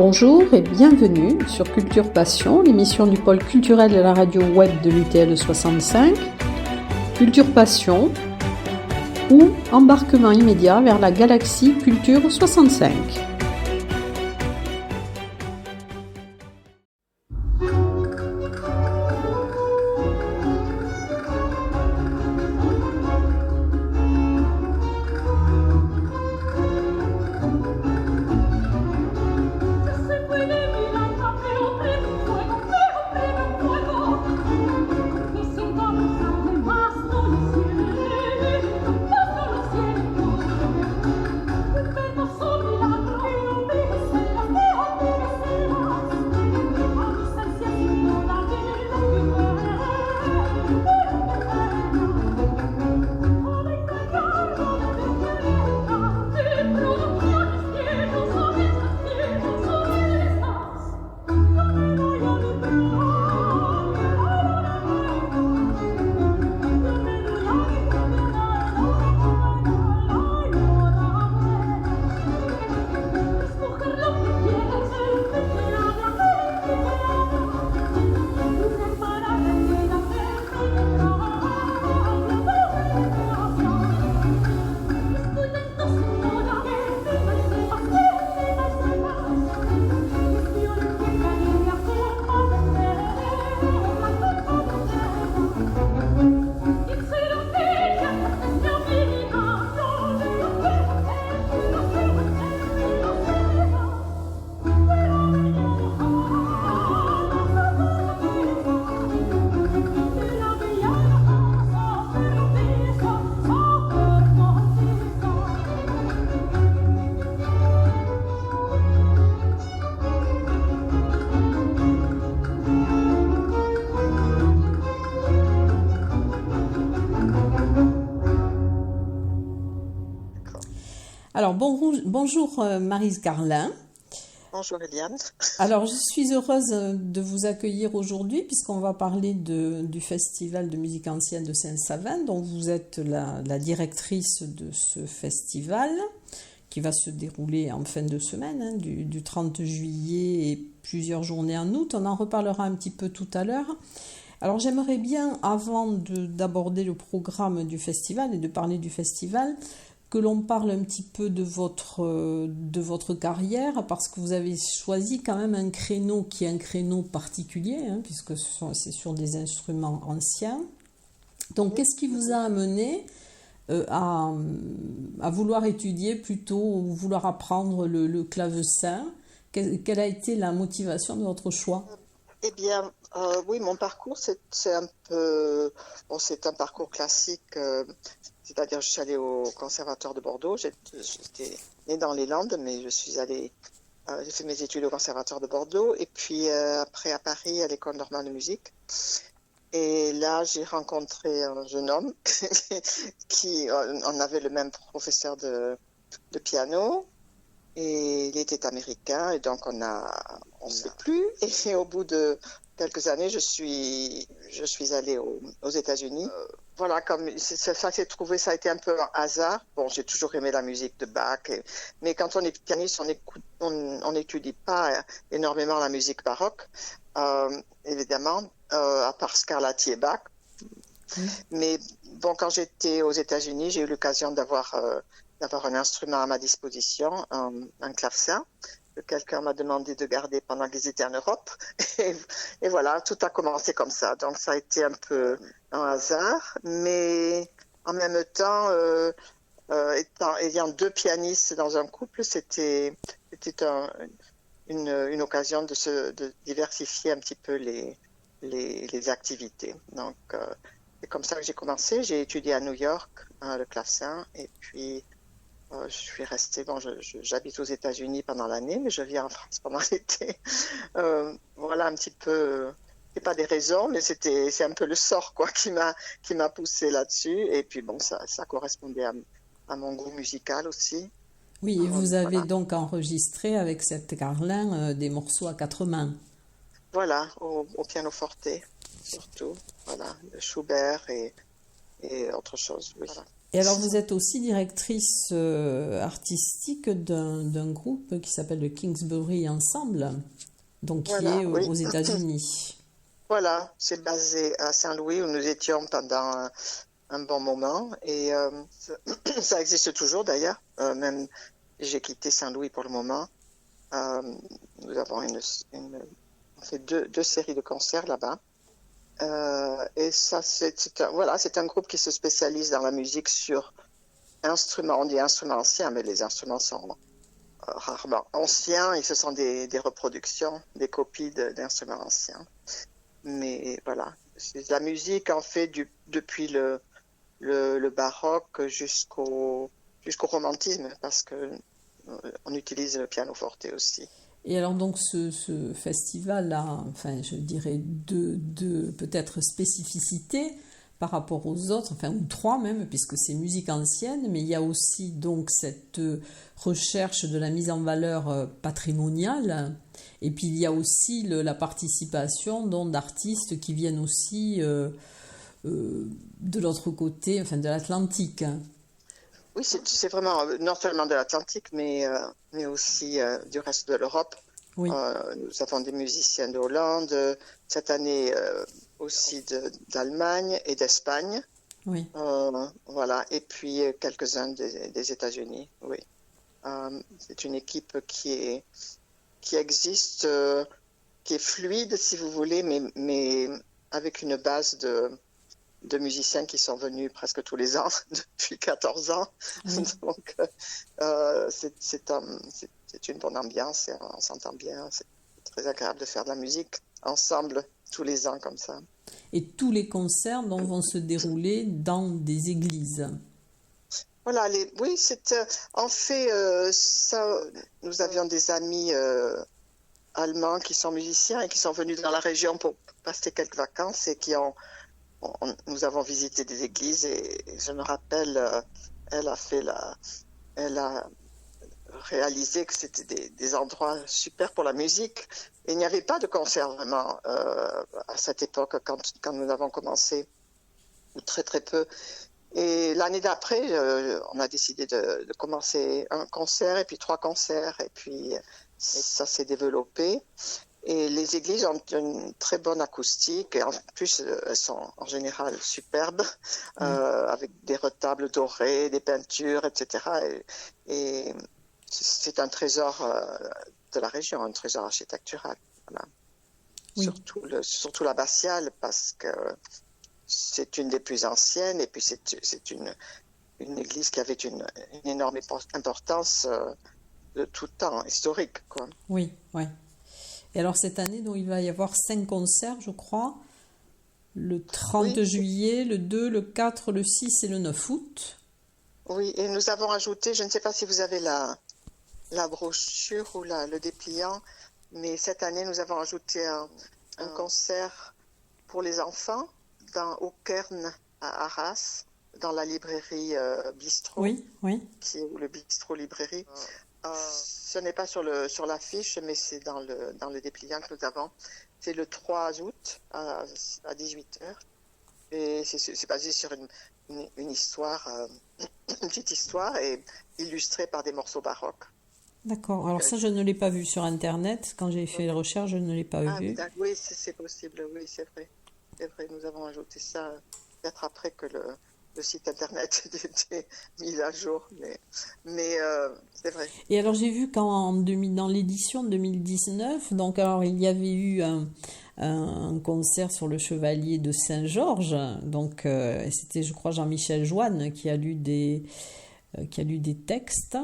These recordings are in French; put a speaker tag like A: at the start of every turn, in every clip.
A: Bonjour et bienvenue sur Culture Passion, l'émission du pôle culturel de la radio web de l'UTL 65. Culture Passion ou embarquement immédiat vers la galaxie Culture 65. Alors bonjour Maryse Garlin.
B: Bonjour Eliane.
A: Alors je suis heureuse de vous accueillir aujourd'hui puisqu'on va parler du Festival de musique ancienne de Saint-Savin, dont vous êtes la directrice de ce festival qui va se dérouler en fin de semaine, du 30 juillet et plusieurs journées en août. On en reparlera un petit peu tout à l'heure. Alors j'aimerais bien, avant d'aborder le programme du festival et de parler du festival, que l'on parle un petit peu de votre carrière, parce que vous avez choisi quand même un créneau qui est un créneau particulier, puisque c'est sur des instruments anciens. Donc, qu'est-ce qui vous a amené à vouloir étudier plutôt ou vouloir apprendre le clavecin? Quelle a été la motivation de votre choix?
B: Eh bien, oui, mon parcours, c'est un peu... Bon, c'est un parcours classique. C'est-à-dire, je suis allée au Conservatoire de Bordeaux. J'étais née dans les Landes, mais j'ai fait mes études au Conservatoire de Bordeaux. Et puis, après, à Paris, à l'École normale de musique. Et là, j'ai rencontré un jeune homme on avait le même professeur de piano. Et il était américain, et donc on s'est plu. Et au bout de quelques années, je suis allée aux États-Unis. Voilà, comme ça ça a été un peu un hasard. Bon, j'ai toujours aimé la musique de Bach, mais quand on est pianiste, on n'étudie pas énormément la musique baroque, évidemment, à part Scarlatti et Bach. Mais bon, quand j'étais aux États-Unis, j'ai eu l'occasion d'avoir un instrument à ma disposition, un clavecin, que quelqu'un m'a demandé de garder pendant qu'ils étaient en Europe. Et voilà, tout a commencé comme ça. Donc ça a été un peu un hasard, mais en même temps, ayant deux pianistes dans un couple, c'était une occasion de diversifier un petit peu les activités. Donc c'est comme ça que j'ai commencé. J'ai étudié à New York le clavecin, et puis je suis restée, j'habite aux États-Unis pendant l'année, mais je vis en France pendant l'été. Voilà un petit peu, c'est pas des raisons, mais c'est un peu le sort quoi qui m'a poussée là-dessus. Et puis bon, ça correspondait à mon goût musical aussi.
A: Oui, et vous avez donc enregistré avec cette Garlin des morceaux à quatre mains.
B: Voilà, au pianoforte surtout. Voilà, de Schubert et autre chose. Oui. Voilà.
A: Et alors, vous êtes aussi directrice artistique d'un groupe qui s'appelle le Kingsbury Ensemble, donc qui est
B: oui.
A: aux États-Unis.
B: Voilà, c'est basé à Saint-Louis où nous étions pendant un bon moment et ça existe toujours d'ailleurs. Même j'ai quitté Saint-Louis pour le moment. Nous avons on fait deux séries de concerts là-bas. Et ça, c'est un groupe qui se spécialise dans la musique sur instruments. On dit instruments anciens, mais les instruments sont rarement anciens et ce sont des reproductions, des copies d'instruments anciens. Mais voilà, c'est la musique en fait depuis le baroque jusqu'au romantisme parce que on utilise le pianoforte aussi.
A: Et alors donc ce festival a, enfin je dirais deux peut-être spécificités par rapport aux autres, enfin ou trois même, puisque c'est musique ancienne, mais il y a aussi donc cette recherche de la mise en valeur patrimoniale, et puis il y a aussi la participation d'artistes qui viennent aussi de l'autre côté, enfin de l'Atlantique.
B: Oui, c'est vraiment non seulement de l'Atlantique, mais aussi du reste de l'Europe.
A: Oui.
B: Nous avons des musiciens de Hollande, cette année aussi d'Allemagne et d'Espagne.
A: Oui.
B: Voilà, et puis quelques-uns des États-Unis. Oui. C'est une équipe qui existe, qui est fluide, si vous voulez, mais avec une base de musiciens qui sont venus presque tous les ans depuis 14 ans. Oui. Donc, c'est une bonne ambiance et on s'entend bien. C'est très agréable de faire de la musique ensemble tous les ans comme ça.
A: Et tous les concerts vont se dérouler dans des églises.
B: Voilà, oui, en fait, nous avions des amis allemands qui sont musiciens et qui sont venus dans la région pour passer quelques vacances et nous avons visité des églises et je me rappelle, elle a réalisé que c'était des endroits super pour la musique. Et il n'y avait pas de concert vraiment à cette époque quand nous avons commencé, ou très très peu. Et l'année d'après, on a décidé de commencer un concert et puis 3 concerts et puis ça s'est développé. Et les églises ont une très bonne acoustique et en plus elles sont en général superbes avec des retables dorés, des peintures, etc. Et c'est un trésor de la région, un trésor architectural. Voilà. Oui. Surtout l'abbatiale parce que c'est une des plus anciennes et puis c'est une église qui avait une énorme importance de tout temps, historique, quoi.
A: Oui, oui. Et alors cette année, donc, il va y avoir 5 concerts, je crois, le 30 juillet, le 2, le 4, le 6 et le 9 août.
B: Oui, et nous avons ajouté, je ne sais pas si vous avez la brochure ou le dépliant, mais cette année, nous avons ajouté un concert pour les enfants au Cairn à Arras, dans la librairie Bistrot.
A: Oui, oui.
B: Qui est le Bistrot Librairie. Ce n'est pas sur l'affiche, mais c'est dans le dépliant que nous avons. C'est le 3 août à 18h. Et c'est basé sur une histoire, une petite histoire, et illustrée par des morceaux baroques.
A: D'accord. Alors ça, je ne l'ai pas vu sur Internet. Quand j'ai fait les recherches, je ne l'ai pas vu.
B: Oui, c'est possible. Oui, c'est vrai. C'est vrai, nous avons ajouté ça peut-être après que le site internet était mis à jour, mais c'est vrai.
A: Et alors j'ai vu dans l'édition 2019, donc alors il y avait eu un concert sur le Chevalier de Saint-Georges, donc c'était je crois Jean-Michel Joanne qui a lu des textes.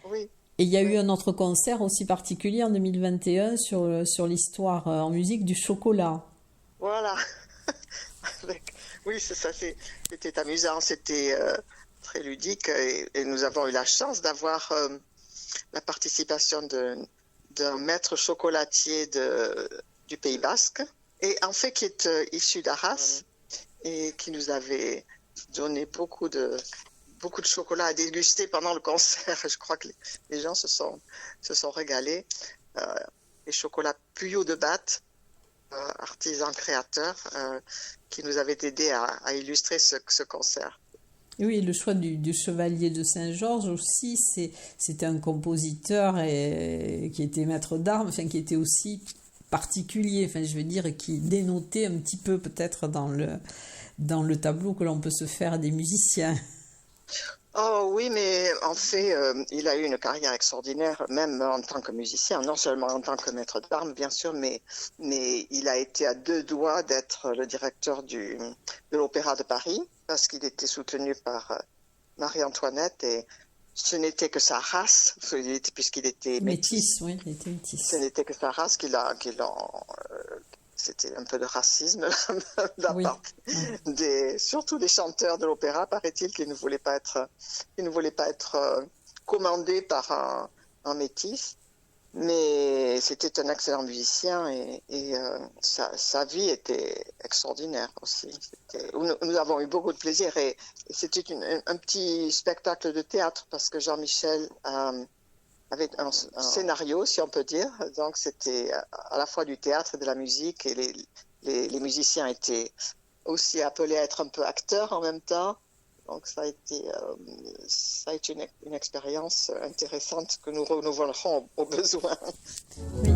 B: Oui.
A: Et il y a eu un autre concert aussi particulier en 2021 sur l'histoire en musique du chocolat.
B: Voilà. Oui, c'est ça, c'était amusant, c'était très ludique et nous avons eu la chance d'avoir la participation d'un maître chocolatier du Pays Basque et en fait qui est issu d'Arras et qui nous avait donné beaucoup de chocolat à déguster pendant le concert. Je crois que les gens se sont régalés. Les chocolats Puyot de Batte, artisan créateur, qui nous avait aidé à illustrer ce concert.
A: Oui, le choix du chevalier de Saint-Georges aussi, c'était un compositeur qui était maître d'armes, enfin qui était aussi particulier, enfin je veux dire, qui dénotait un petit peu peut-être dans le tableau que l'on peut se faire des musiciens.
B: Oh oui, mais en fait, il a eu une carrière extraordinaire, même en tant que musicien, non seulement en tant que maître d'armes, bien sûr, mais il a été à deux doigts d'être le directeur de l'Opéra de Paris, parce qu'il était soutenu par Marie-Antoinette, et ce n'était que sa race, puisqu'il était métis,
A: Métis, oui, il était métis.
B: ce n'était que sa race c'était un peu de racisme de la
A: Oui,
B: part
A: oui.
B: surtout des chanteurs de l'opéra, paraît-il, qui ne voulaient pas être commandés par un métis. Mais c'était un excellent musicien et sa vie était extraordinaire aussi. Nous avons eu beaucoup de plaisir et c'était un petit spectacle de théâtre parce que Jean-Michel avait un scénario, si on peut dire. Donc c'était à la fois du théâtre et de la musique et les musiciens étaient aussi appelés à être un peu acteurs en même temps. Donc ça a été une expérience intéressante que nous renouvellerons au besoin.
A: Oui.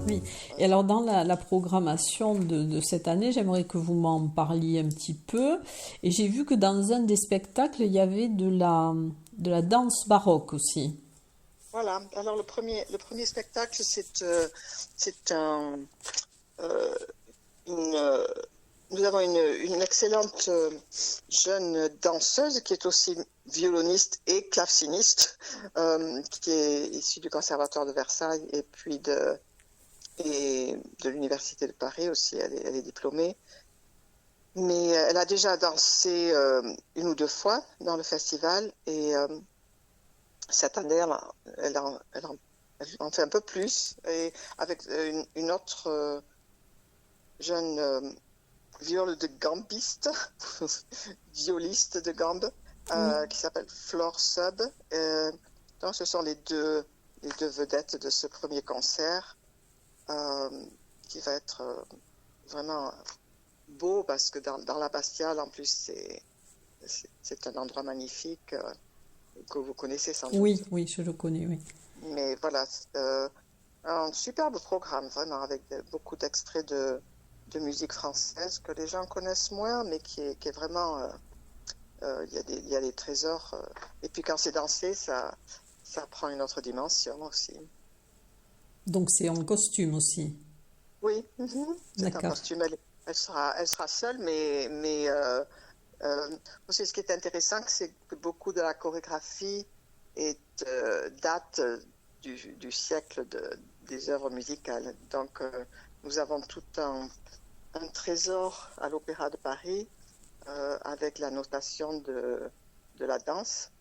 A: Oui. Et alors dans la programmation de cette année, j'aimerais que vous m'en parliez un petit peu. Et j'ai vu que dans un des spectacles, il y avait de la danse baroque aussi.
B: Voilà. Alors le premier spectacle, c'est euh, une, euh, nous avons une excellente jeune danseuse qui est aussi violoniste et claveciniste, qui est issue du Conservatoire de Versailles et de l'Université de Paris aussi. Elle est diplômée. Mais elle a déjà dansé une ou deux fois dans le festival et cette année, elle en fait un peu plus et avec une autre jeune viole de gambiste, violiste de gambe,
A: Oui.
B: qui s'appelle Flore Sub. Donc, ce sont les deux vedettes de ce premier concert qui va être vraiment beau parce que dans la Bastille, en plus, c'est un endroit magnifique que vous connaissez sans
A: Oui,
B: doute.
A: oui, je le connais, oui.
B: Mais voilà, un superbe programme, vraiment, avec beaucoup d'extraits de musique française que les gens connaissent moins, mais qui est vraiment... il y a des trésors. Et puis quand c'est dansé, ça prend une autre dimension aussi.
A: Donc c'est en costume aussi.
B: Oui, mhm. C'est un
A: D'accord.
B: costume. Elle sera seule, mais aussi ce qui est intéressant, c'est que beaucoup de la chorégraphie date du siècle des œuvres musicales. Donc, nous avons tout un trésor à l'Opéra de Paris avec la notation de la danse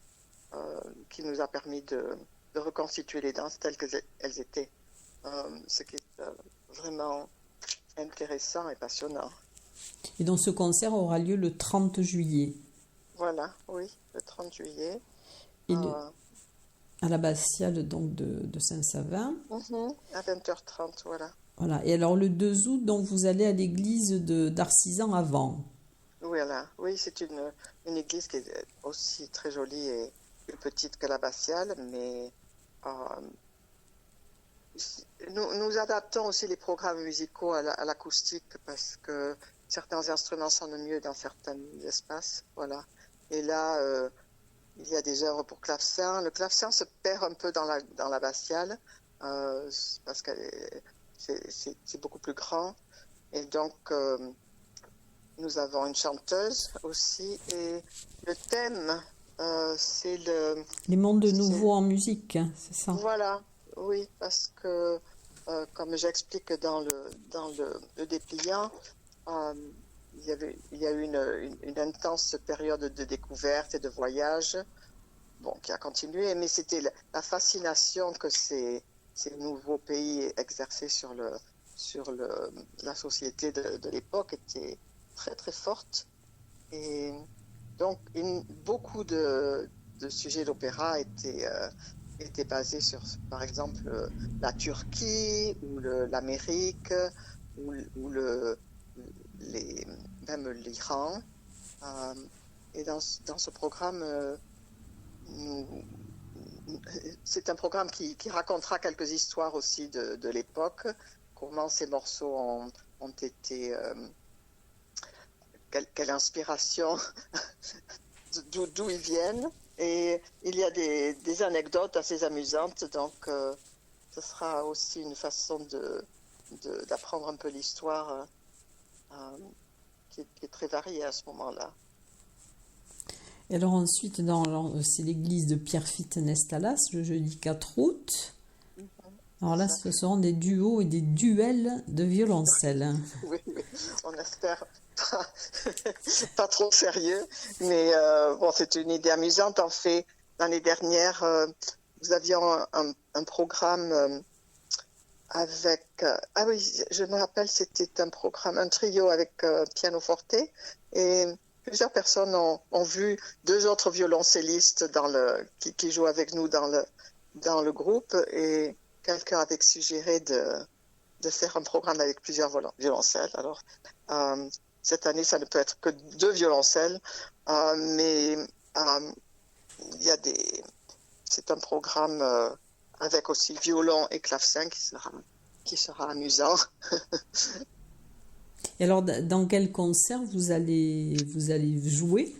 B: qui nous a permis de reconstituer les danses telles qu'elles étaient. Ce qui est vraiment intéressant et passionnant.
A: Et donc ce concert aura lieu le 30 juillet.
B: Voilà, oui, le 30 juillet.
A: Et
B: Euh,
A: à l'abbatiale donc de Saint-Savin.
B: à 20h30, voilà.
A: Voilà. Et alors le 2 août, donc vous allez à l'église d'Arcisan avant.
B: Voilà, oui, c'est une église qui est aussi très jolie et plus petite que l'abbatiale, mais euh, nous adaptons aussi les programmes musicaux à l'acoustique parce que certains instruments sonnent mieux dans certains espaces. Voilà. Et là, il y a des œuvres pour clavecin. Le clavecin se perd un peu dans l'abbatiale parce que c'est beaucoup plus grand. Et donc, nous avons une chanteuse aussi. Et le thème, c'est
A: les mondes nouveaux en musique, c'est ça?
B: Voilà, oui, parce que, comme j'explique dans le dépliant, euh, il y a eu une intense période de découverte et de voyage, bon, qui a continué, mais c'était la fascination que ces nouveaux pays exerçaient sur la société de l'époque était très très forte. Et donc, beaucoup de sujets d'opéra étaient basés sur, par exemple, la Turquie ou l'Amérique ou même l'Iran. Et dans ce programme, c'est un programme qui racontera quelques histoires aussi de l'époque, comment ces morceaux ont été... quelle inspiration, d'où ils viennent. Et il y a des anecdotes assez amusantes, donc ce sera aussi une façon d'apprendre un peu l'histoire qui est très variée à ce moment-là.
A: Et alors ensuite, c'est l'église de Pierrefitte-Nestalas, le jeudi 4 août. Alors là, ce seront des duos et des duels de violoncelle.
B: Oui, on espère pas trop sérieux, mais bon, c'est une idée amusante. En fait, l'année dernière, nous avions un programme avec... ah oui, je me rappelle, c'était un trio avec pianoforte, et plusieurs personnes ont vu deux autres violoncellistes qui jouent avec nous dans le groupe, et quelqu'un avait suggéré de faire un programme avec plusieurs violoncelles. Alors, cette année, ça ne peut être que deux violoncelles, mais c'est un programme avec aussi violon et clavecin qui sera amusant.
A: Et alors, dans quel concert vous allez jouer?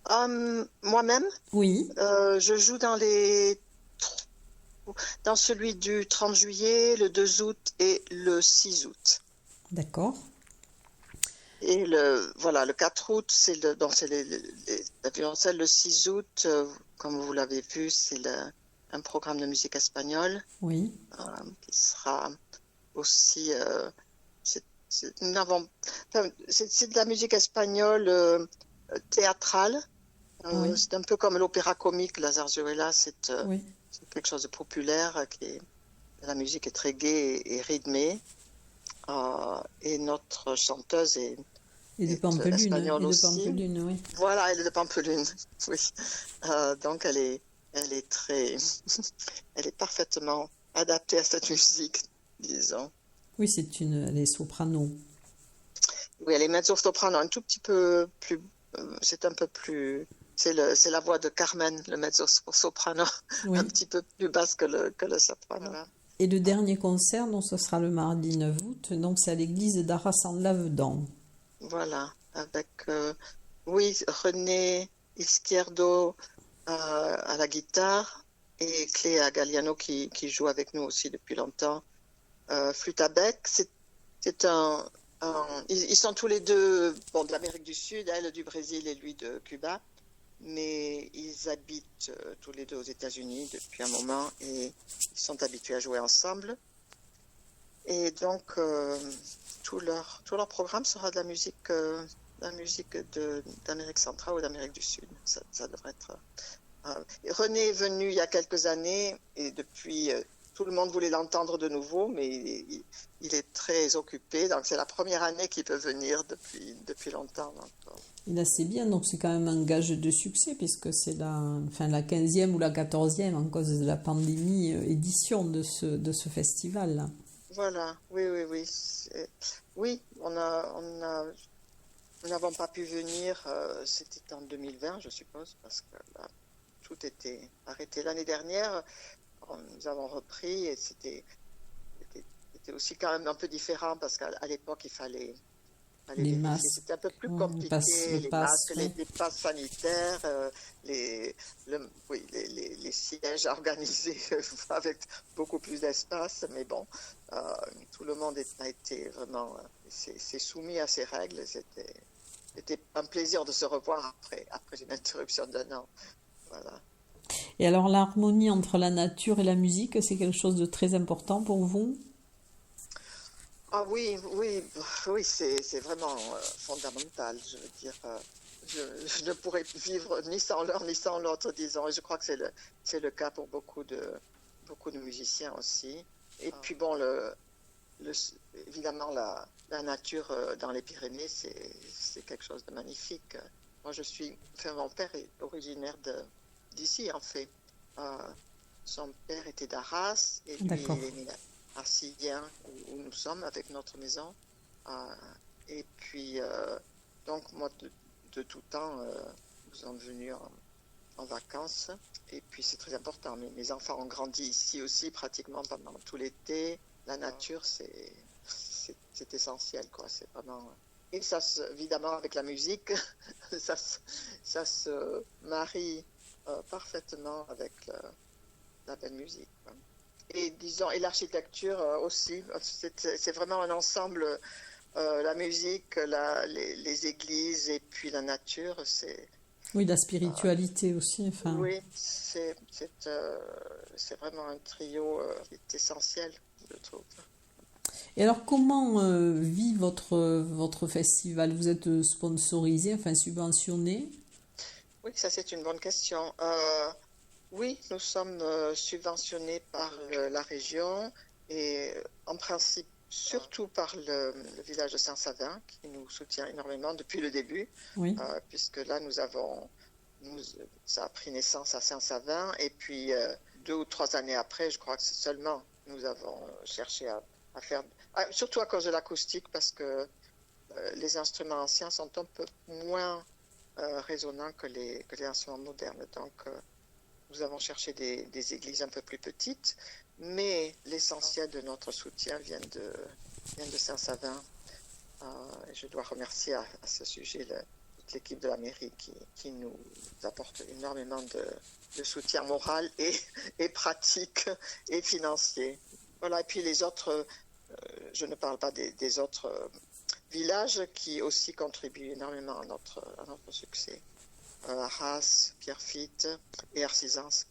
B: Moi-même,
A: Oui,
B: je joue dans celui du 30 juillet, le 2 août et le 6 août.
A: d'accord.
B: Et le 4 août, donc c'est la violoncelle. Le 6 août, comme vous l'avez vu, c'est un programme de musique espagnole.
A: Oui.
B: Qui sera aussi... c'est de la musique espagnole théâtrale.
A: Oui.
B: C'est un peu comme l'opéra comique, la zarzuela. C'est
A: Oui.
B: quelque chose de populaire. La musique est très gaie et rythmée. Et notre chanteuse est espagnole aussi.
A: Pampelune, oui.
B: Voilà, elle est de Pampelune. Oui. Donc elle est très, elle est parfaitement adaptée à cette musique, disons.
A: Oui, elle est soprano.
B: Oui, elle est mezzo-soprano, un tout petit peu plus, c'est un peu plus, c'est la voix de Carmen, le mezzo-soprano,
A: Oui.
B: un petit peu plus basse que le soprano. Voilà.
A: Et le dernier concert, donc ce sera le mardi 9 août, donc c'est à l'église d'Arras-en-Lavedan.
B: Voilà, avec René Izquierdo à la guitare et Cléa Galliano qui joue avec nous aussi depuis longtemps. Flûte à bec, ils sont tous les deux de l'Amérique du Sud, elle du Brésil et lui de Cuba, mais ils habitent tous les deux aux États-Unis depuis un moment et ils sont habitués à jouer ensemble. Et donc tout leur programme sera de la musique d'Amérique centrale ou d'Amérique du Sud. Ça devrait être. René est venu il y a quelques années et depuis tout le monde voulait l'entendre de nouveau, mais il est très occupé. Donc c'est la première année qu'il peut venir depuis longtemps.
A: Et là c'est bien, donc c'est quand même un gage de succès puisque c'est la 15e ou la 14e en cause de la pandémie édition de ce festival là.
B: Voilà, oui. Oui, nous n'avons pas pu venir, c'était en 2020, je suppose, parce que là, tout était arrêté. L'année dernière, nous avons repris et c'était aussi quand même un peu différent parce qu'à l'époque, il fallait
A: Les
B: vérifier.
A: masques,
B: C'était un peu plus
A: ouais,
B: compliqué, les masques,
A: oui.
B: les passes sanitaires, les sièges organisés avec beaucoup plus d'espace. Mais bon, tout le monde a été vraiment s'est soumis à ces règles. C'était un plaisir de se revoir après une interruption d'1 an. Voilà.
A: Et alors l'harmonie entre la nature et la musique, c'est quelque chose de très important pour vous?
B: Ah oui, c'est vraiment fondamental. Je veux dire, je ne pourrais vivre ni sans l'un ni sans l'autre, disons. Et je crois que c'est le cas pour beaucoup de musiciens aussi. Et puis bon, évidemment, la nature dans les Pyrénées, c'est quelque chose de magnifique. Moi, mon père est originaire d'ici, en fait. Son père était d'Arras et lui,
A: D'accord.
B: il est né à Sillien, où nous sommes avec notre maison. Et puis, donc, moi, de tout temps, nous sommes venus en vacances. Et puis, c'est très important. Mes enfants ont grandi ici aussi, pratiquement pendant tout l'été. La nature, c'est essentiel, quoi. C'est vraiment... Et ça, évidemment, avec la musique, ça se marie parfaitement avec la belle musique, quoi. Et disons, et l'architecture aussi, c'est vraiment un ensemble, la musique, les églises et puis la nature,
A: Oui, la spiritualité aussi, enfin.
B: oui, c'est vraiment un trio qui est essentiel, je trouve.
A: Et alors, comment vit votre festival? Vous êtes sponsorisé, enfin subventionné?
B: Oui, ça c'est une bonne question. Oui, nous sommes subventionnés par la région et en principe surtout par le village de Saint-Savin qui nous soutient énormément depuis le début,
A: Oui.
B: puisque là ça a pris naissance à Saint-Savin et puis 2 ou 3 années après, je crois que c'est seulement nous avons cherché à faire, surtout à cause de l'acoustique parce que les instruments anciens sont un peu moins résonnants que les instruments modernes. Donc nous avons cherché des églises un peu plus petites, mais l'essentiel de notre soutien vient de Saint-Savin. Je dois remercier à ce sujet toute l'équipe de la mairie qui nous apporte énormément de soutien moral et pratique et financier. Voilà, et puis les autres, je ne parle pas des autres villages qui aussi contribuent énormément à notre succès. Arras, Pierrefitte et Arcisans.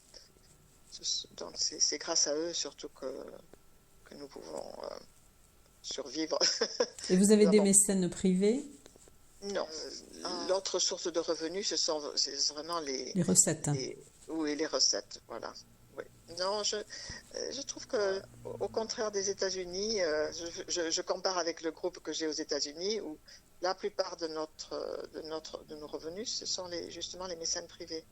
B: Donc c'est grâce à eux surtout que nous pouvons survivre.
A: Et vous avez des mécènes privés?
B: Non. L'autre source de revenus, c'est vraiment
A: les recettes.
B: Oui, les recettes, voilà. Oui. Non, je trouve que au contraire des États-Unis, je compare avec le groupe que j'ai aux États-Unis où la plupart de nos revenus, ce sont justement les mécènes privés.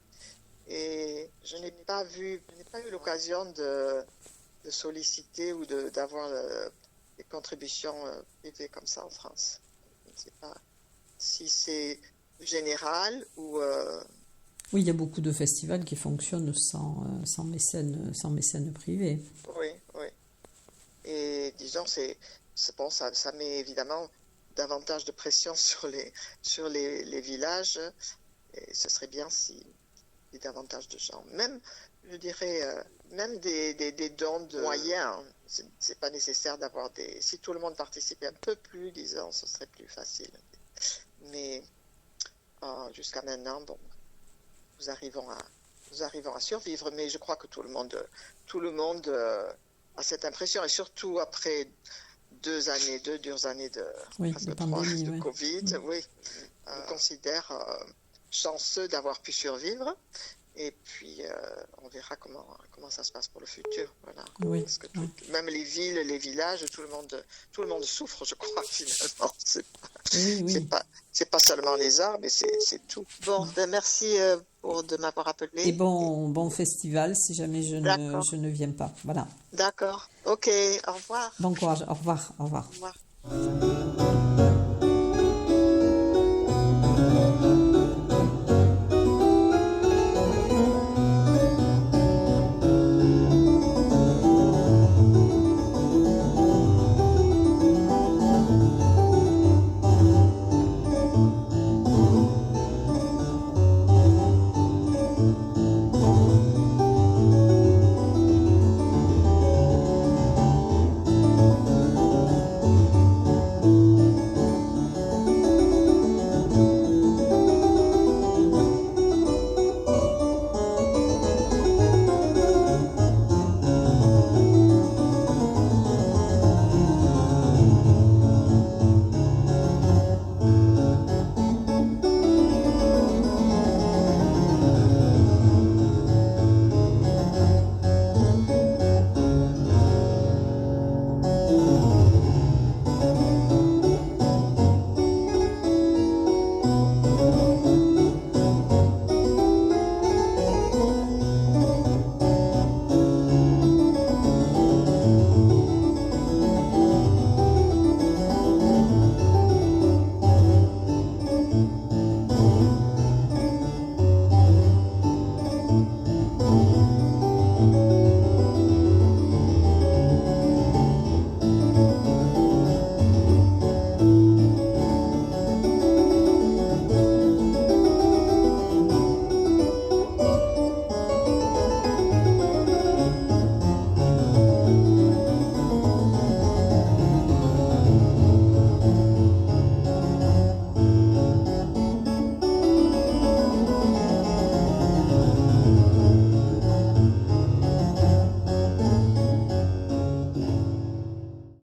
B: Et je n'ai pas eu l'occasion de solliciter ou d'avoir des contributions privées comme ça en France. Je ne sais pas si c'est général ou...
A: Oui, il y a beaucoup de festivals qui fonctionnent sans mécène privé.
B: Oui. Et disons, bon, ça met évidemment davantage de pression sur les villages. Et ce serait bien si davantage de gens. Même, je dirais, même des dons de moyens. C'est pas nécessaire d'avoir si tout le monde participait un peu plus, disons, ce serait plus facile. Mais jusqu'à maintenant, bon, nous arrivons à survivre. Mais je crois que tout le monde a cette impression, et surtout après 2 dures années presque 3 de Covid. Oui, on considère chanceux d'avoir pu survivre. Et puis, on verra comment ça se passe pour le futur. Voilà.
A: Oui,
B: parce que même les villes, les villages, tout le monde souffre, je crois, finalement. C'est pas seulement les arbres, mais c'est tout. Bon, merci de m'avoir appelé.
A: Et bon festival si jamais je ne viens pas. Voilà.
B: D'accord. Ok, au revoir.
A: Bon courage. Au revoir.
B: Au revoir.